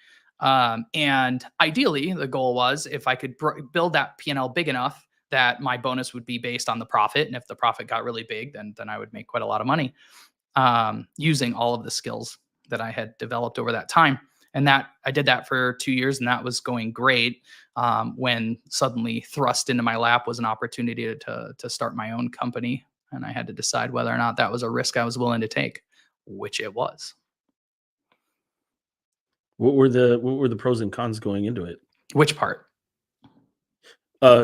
And ideally, the goal was if I could build that P&L big enough that my bonus would be based on the profit. And if the profit got really big, then I would make quite a lot of money using all of the skills that I had developed over that time. And that I did that for 2 years, and that was going great. When suddenly thrust into my lap was an opportunity to start my own company. And I had to decide whether or not that was a risk I was willing to take, which it was. What were the pros and cons going into it? Which part?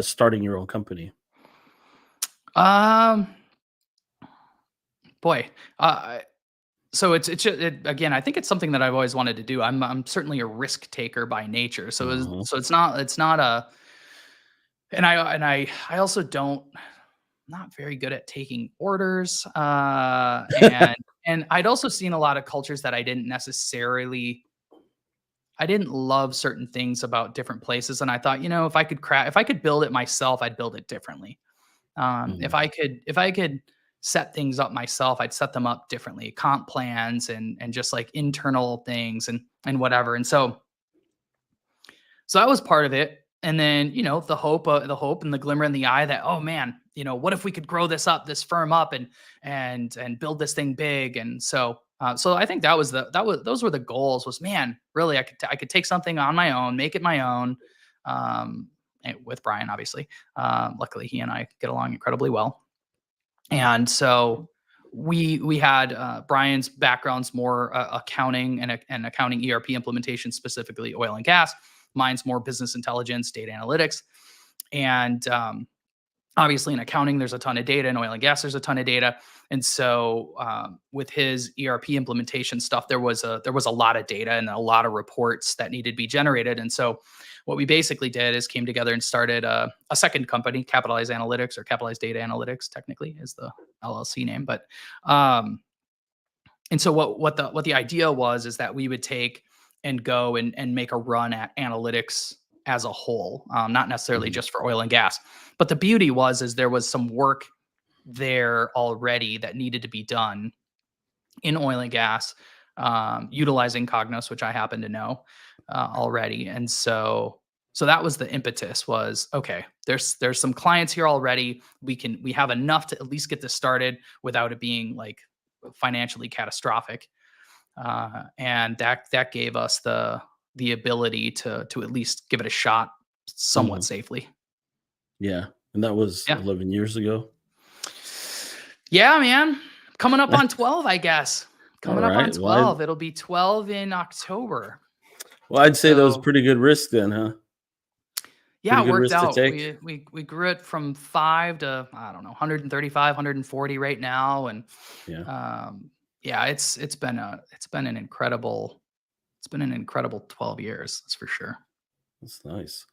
Starting your own company. Um, boy, uh, again, I think it's something that I've always wanted to do. I'm certainly a risk taker by nature. It's not a, and I also not very good at taking orders. And I'd also seen a lot of cultures that I didn't love certain things about different places. And I thought, if I could build it myself, I'd build it differently. If I could set things up myself, I'd set them up differently, comp plans and just like internal things and whatever. And so that was part of it. And then, the hope and the glimmer in the eye that, oh man, what if we could grow this firm up and build this thing big? And so I think those were the goals. Was, man, really, I could take something on my own, make it my own, with Brian, obviously. Luckily, he and I get along incredibly well. And so we had Brian's background's more accounting and accounting ERP implementation, specifically oil and gas. Mine's more business intelligence, data analytics. And obviously in accounting, there's a ton of data. In oil and gas, there's a ton of data. And so with his ERP implementation stuff, there was a lot of data and a lot of reports that needed to be generated. And so what we basically did is came together and started a second company, Capitalized Analytics, or Capitalized Data Analytics, technically is the LLC name. But and so what the idea was is that we would take and go and make a run at analytics as a whole, not necessarily just for oil and gas. But the beauty is there was some work there already that needed to be done in oil and gas, utilizing Cognos, which I happen to know already. And so that was the impetus. Was, okay, there's some clients here already. We have enough to at least get this started without it being like financially catastrophic. And that gave us the ability to at least give it a shot somewhat safely. Yeah. And that was 11 years ago. Yeah, man. Coming up on 12, I guess. Coming up on 12. It'll be 12 in October. Well, I'd say that was pretty good risk then, huh? Yeah, it worked out. We grew it from 5 to, I don't know, 135, 140 right now. And it's been an incredible 12 years. That's for sure. That's nice.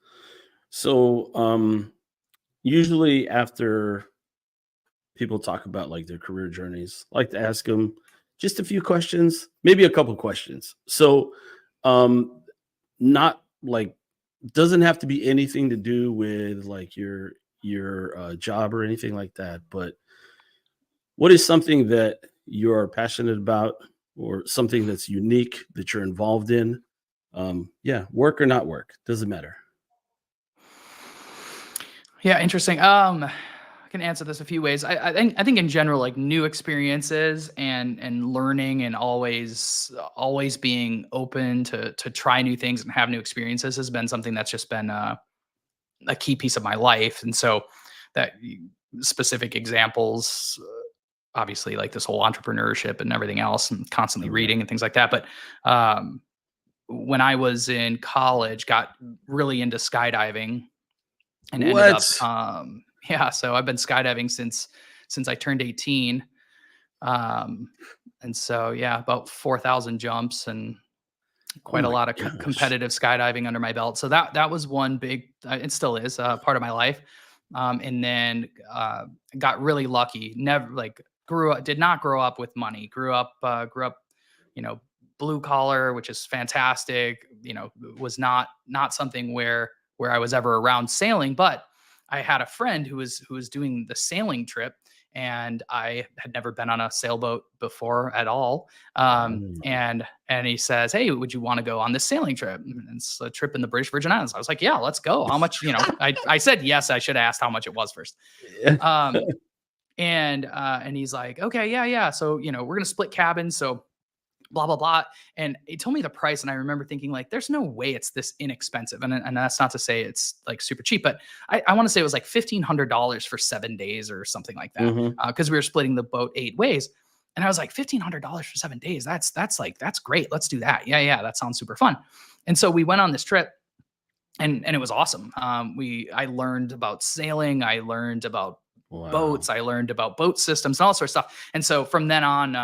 So usually after people talk about like their career journeys, I like to ask them just a few questions, maybe a couple questions. So not like, doesn't have to be anything to do with like your job or anything like that, but what is something that you're passionate about or something that's unique that you're involved in? Work or not work, doesn't matter. Yeah, interesting. I can answer this a few ways. I think in general, like new experiences and learning and always being open to try new things and have new experiences has been something that's just been a key piece of my life. And so that specific examples, obviously like this whole entrepreneurship and everything else, and constantly reading and things like that. But when I was in college, got really into skydiving and ended up, so I've been skydiving since I turned 18. And so, about 4,000 jumps and quite a lot of competitive skydiving under my belt. So that was one big, it still is part of my life. And then got really lucky. Never did not grow up with money. Grew up, blue collar, which is fantastic. Was not something where I was ever around sailing, but I had a friend who was doing the sailing trip, and I had never been on a sailboat before at all. And he says, "Hey, would you want to go on this sailing trip?" And it's a trip in the British Virgin Islands. I was like, "Yeah, let's go." How much? I said yes. I should have asked how much it was first. And he's like, "Okay, yeah. So we're gonna split cabins. So blah, blah, blah." And he told me the price. And I remember thinking like, there's no way it's this inexpensive. And that's not to say it's like super cheap, but I want to say it was like $1,500 for 7 days or something like that. Cause we were splitting the boat 8 ways. And I was like, $1,500 for 7 days. That's great. Let's do that. Yeah. That sounds super fun. And so we went on this trip and it was awesome. I learned about sailing. I learned about boats. I learned about boat systems and all sorts of stuff. And so from then on,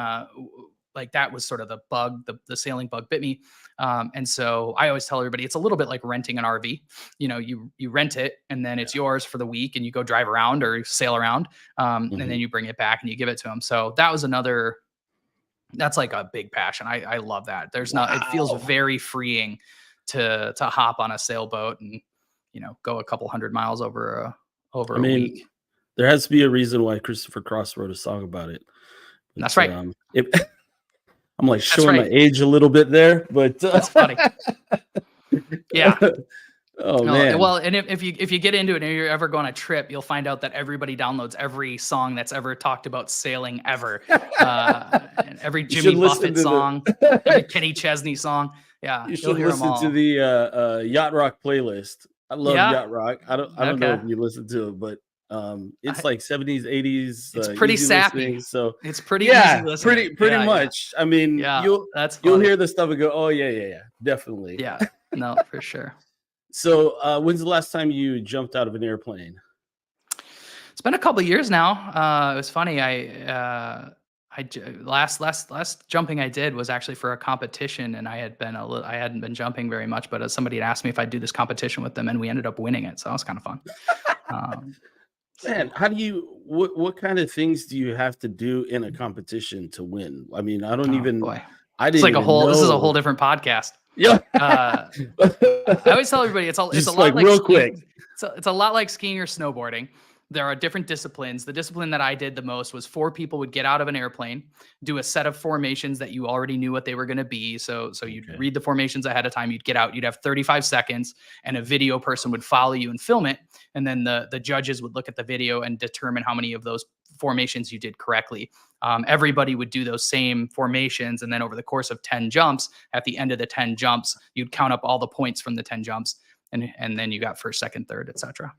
like that was sort of the bug, the sailing bug bit me. And so I always tell everybody it's a little bit like renting an RV. You rent it and then it's yours for the week and you go drive around or sail around. And then you bring it back and you give it to them. So that was that's like a big passion. I love that. It feels very freeing to hop on a sailboat and, go a couple 100 miles over a week. There has to be a reason why Christopher Cross wrote a song about it. That's right. I'm like showing my age a little bit there, but that's funny. Yeah. Oh man. Well, and if you get into it and you're ever going on a trip, you'll find out that everybody downloads every song that's ever talked about sailing ever. Every Jimmy Buffett song, every Kenny Chesney song. Yeah. You should listen to the Yacht Rock playlist. I love Yacht Rock. I don't know if you listen to it, but it's like 70s, 80s. It's pretty sappy. So it's pretty easy listening. pretty much. I mean, you'll hear the stuff and go, oh yeah, definitely. Yeah, no, for sure. So when's the last time you jumped out of an airplane? It's been a couple of years now. It was funny. Last jumping I did was actually for a competition, and I hadn't been jumping very much, but somebody had asked me if I'd do this competition with them, and we ended up winning it. So that was kind of fun. Man, how do you? What kind of things do you have to do in a competition to win? I mean, I don't even. Boy. I didn't. It's like this is a whole different podcast. Yeah. I always tell everybody it's a lot like real skiing. Quick. It's a lot like skiing or snowboarding. There are different disciplines. The discipline that I did the most was 4 people would get out of an airplane, do a set of formations that you already knew what they were going to be. So you'd read the formations ahead of time. You'd get out. You'd have 35 seconds, and a video person would follow you and film it. And then the judges would look at the video and determine how many of those formations you did correctly. Everybody would do those same formations, and then over the course of 10 jumps, at the end of the 10 jumps, you'd count up all the points from the 10 jumps, and then you got first, second, third, etc.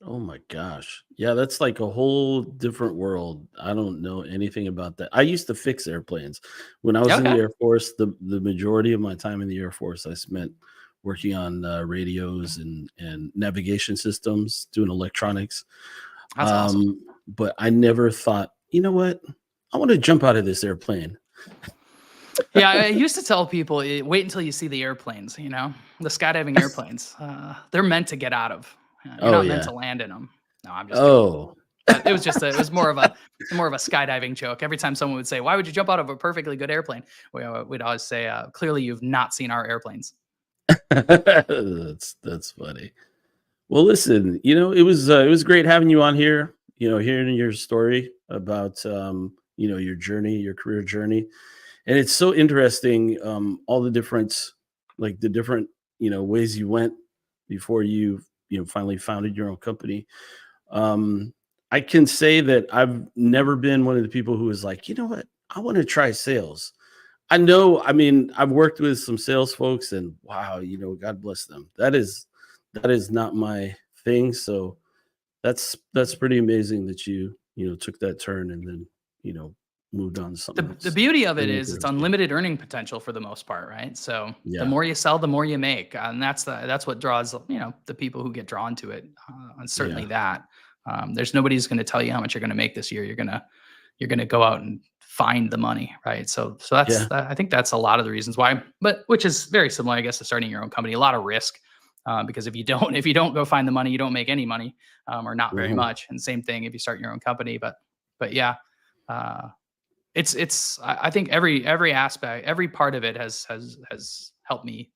Oh my gosh. Yeah, that's like a whole different world. I don't know anything about that. I used to fix airplanes. When I was in the Air Force, the majority of my time in the Air Force, I spent working on radios and navigation systems, doing electronics. That's awesome. But I never thought, you know what? I want to jump out of this airplane. Yeah, I used to tell people, wait until you see the airplanes, the skydiving airplanes. They're meant to get out of. You're not meant to land in them. No, I'm just kidding. It was more of a skydiving joke. Every time someone would say, why would you jump out of a perfectly good airplane? We'd always say, clearly you've not seen our airplanes. That's funny. Well, listen, it was great having you on here, hearing your story about your journey, your career journey. And it's so interesting, all the different ways you went before you finally founded your own company. I can say that I've never been one of the people who was like, you know what, I want to try sales. I've worked with some sales folks, and wow, God bless them. That is not my thing. So that's pretty amazing that you took that turn and then, moved on to something else. The beauty of it is it's unlimited earning potential for the most part, right? So the more you sell, the more you make. And that's what draws, the people who get drawn to it. And certainly that. There's nobody who's going to tell you how much you're going to make this year. You're going to go out and find the money, right? So that's I think that's a lot of the reasons why, but which is very similar, I guess, to starting your own company. A lot of risk, because if you don't go find the money, you don't make any money, or not very much. And same thing if you start your own company. But yeah, I think every aspect, every part of it has helped me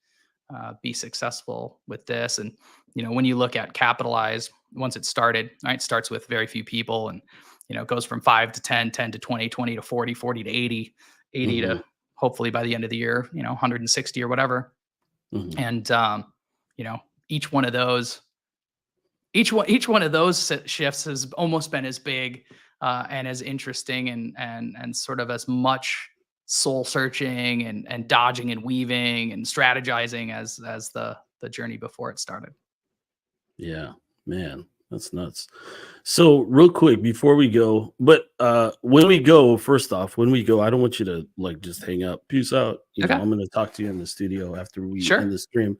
be successful with this. And when you look at Capitalize, once it started, right, it starts with very few people, and it goes from 5 to 10, 10 to 20, 20 to 40, 40 to 80, 80 to hopefully by the end of the year, 160 or whatever. And each one of those shifts has almost been as big and as interesting and sort of as much soul searching and dodging and weaving and strategizing as the journey before it started. Yeah, man, that's nuts. So real quick before we go, but when we go, I don't want you to just hang up. Peace out. I'm going to talk to you in the studio after we end the stream.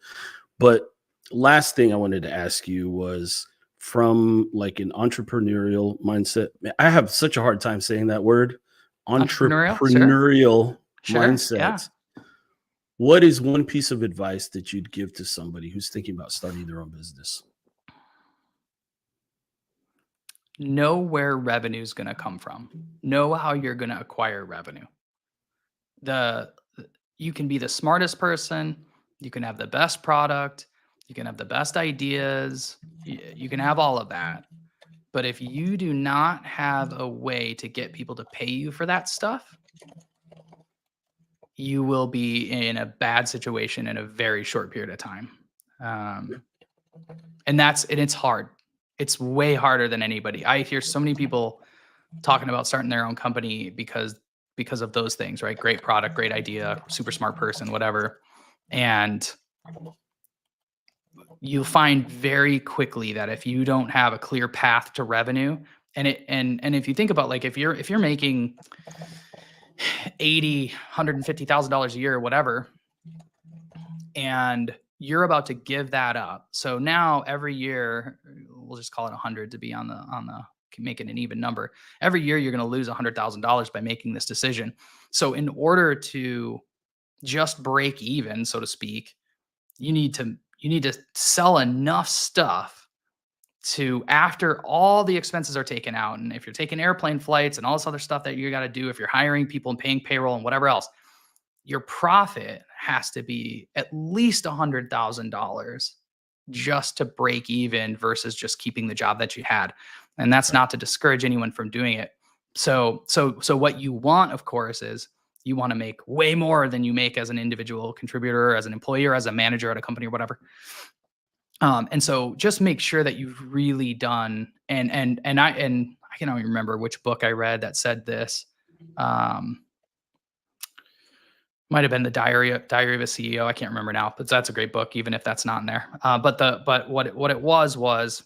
But last thing I wanted to ask you was, from an entrepreneurial mindset, I have such a hard time saying that word. entrepreneurial Sure. mindset. Yeah. What is one piece of advice that you'd give to somebody who's thinking about starting their own business? Know where revenue is going to come from. Know how you're going to acquire revenue. You can be the smartest person, you can have the best product, you can have the best ideas, you can have all of that. But if you do not have a way to get people to pay you for that stuff, you will be in a bad situation in a very short period of time. And it's hard. It's way harder than anybody. I hear so many people talking about starting their own company because of those things, right? Great product, great idea, super smart person, whatever. And you'll find very quickly that if you don't have a clear path to revenue, and if you think about, like, if you're making $150,000 a year or whatever, and you're about to give that up. So now every year, we'll just call it 100 to be on the making an even number. Every year you're going to lose $100,000 by making this decision. So in order to just break even, so to speak, you need to sell enough stuff to, after all the expenses are taken out, and if you're taking airplane flights and all this other stuff that you got to do, if you're hiring people and paying payroll and whatever else, your profit has to be at least $100,000 just to break even versus just keeping the job that you had. And that's not to discourage anyone from doing it. So what you want, of course, is you want to make way more than you make as an individual contributor, as an employee, or as a manager at a company or whatever. And so just make sure that you've really done, and I can't even remember which book I read that said this. Might have been the Diary of a CEO. I can't remember now, but that's a great book, even if that's not in there. But what it was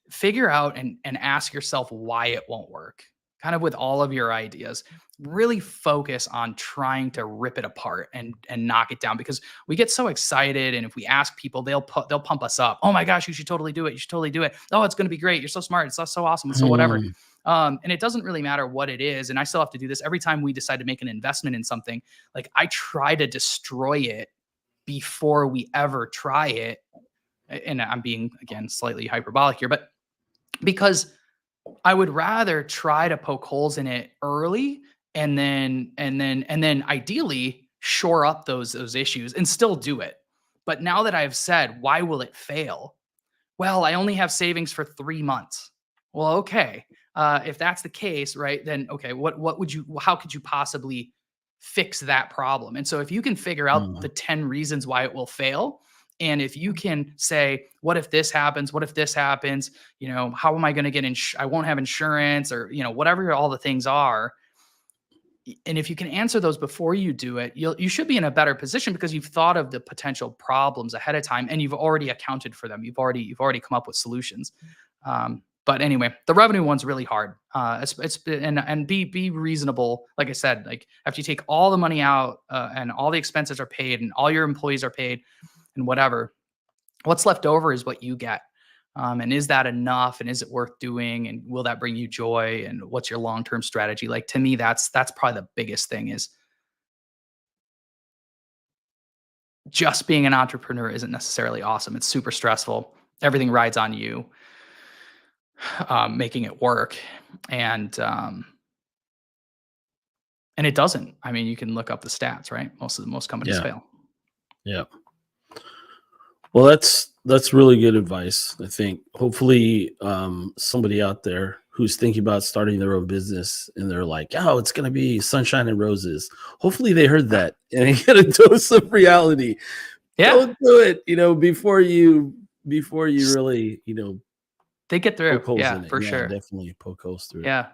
figure out and ask yourself why it won't work. Kind of with all of your ideas, really focus on trying to rip it apart and knock it down, because we get so excited. And if we ask people, they'll pump us up. Oh my gosh, you should totally do it. You should totally do it. Oh, it's going to be great. You're so smart. It's so awesome. It's so whatever. And it doesn't really matter what it is. And I still have to do this every time we decide to make an investment in something. Like, I try to destroy it before we ever try it. And I'm being, again, slightly hyperbolic here, but because I would rather try to poke holes in it early and then ideally shore up those issues and still do it. But now that I've said, why will it fail? Well, I only have savings for 3 months. Well, okay. If that's the case, right, then okay, how could you possibly fix that problem? And so if you can figure out the 10 reasons why it will fail, and if you can say, what if this happens? What if this happens? How am I going to get I won't have insurance, or, whatever all the things are. And if you can answer those before you do it, you should be in a better position, because you've thought of the potential problems ahead of time and you've already accounted for them. You've already come up with solutions. But anyway, the revenue one's really hard. And be reasonable. Like I said, like, after you take all the money out and all the expenses are paid and all your employees are paid and whatever, what's left over is what you get. And is that enough? And is it worth doing? And will that bring you joy? And what's your long-term strategy? Like, to me, that's probably the biggest thing, is just being an entrepreneur isn't necessarily awesome. It's super stressful. Everything rides on you, making it work. And it doesn't. I mean, you can look up the stats, right? Most companies fail. Yeah. Well, that's really good advice. I think hopefully somebody out there who's thinking about starting their own business and they're like, oh, it's going to be sunshine and roses. Hopefully they heard that and get a dose of reality. Yeah. Don't do it, before you really, they get through. Yeah, for sure. Definitely poke holes through it. Yeah.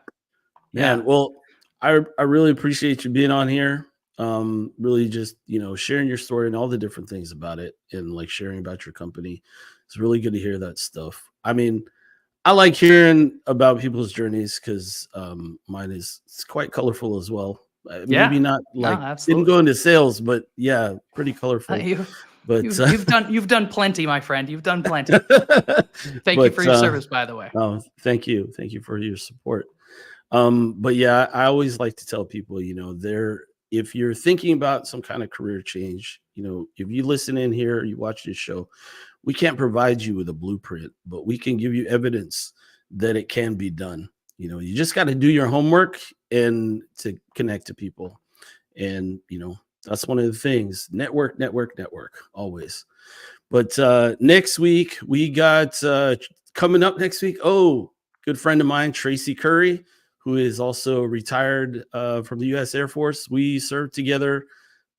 Man, well, I really appreciate you being on here. Really just, sharing your story and all the different things about it, and like sharing about your company. It's really good to hear that stuff. I mean, I like hearing about people's journeys, because mine is quite colorful as well. Maybe not like didn't go into sales, but yeah, pretty colorful. You've done plenty, my friend. You've done plenty. Thank you for your service, by the way. Oh, thank you for your support. But yeah, I always like to tell people, if you're thinking about some kind of career change, if you listen in here, you watch this show, we can't provide you with a blueprint, but we can give you evidence that it can be done. You just got to do your homework and to connect to people. And, that's one of the things. Network, always. But next week, we got coming up next week. Oh, good friend of mine, Tracy Curry, who is also retired from the U.S. Air Force. We served together.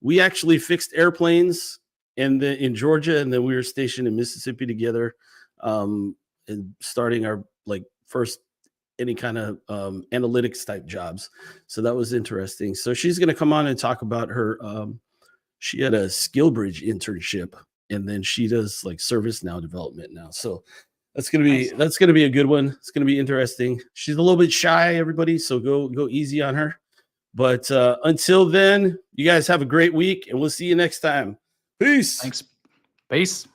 We actually fixed airplanes in Georgia, and then we were stationed in Mississippi together, and starting our first any kind of analytics type jobs. So that was interesting. So she's going to come on and talk about her. She had a SkillBridge internship, and then she does ServiceNow development now. So that's gonna be a good one. It's gonna be interesting. She's a little bit shy, everybody, so go easy on her. But until then, you guys have a great week, and we'll see you next time. Peace. Thanks. Peace.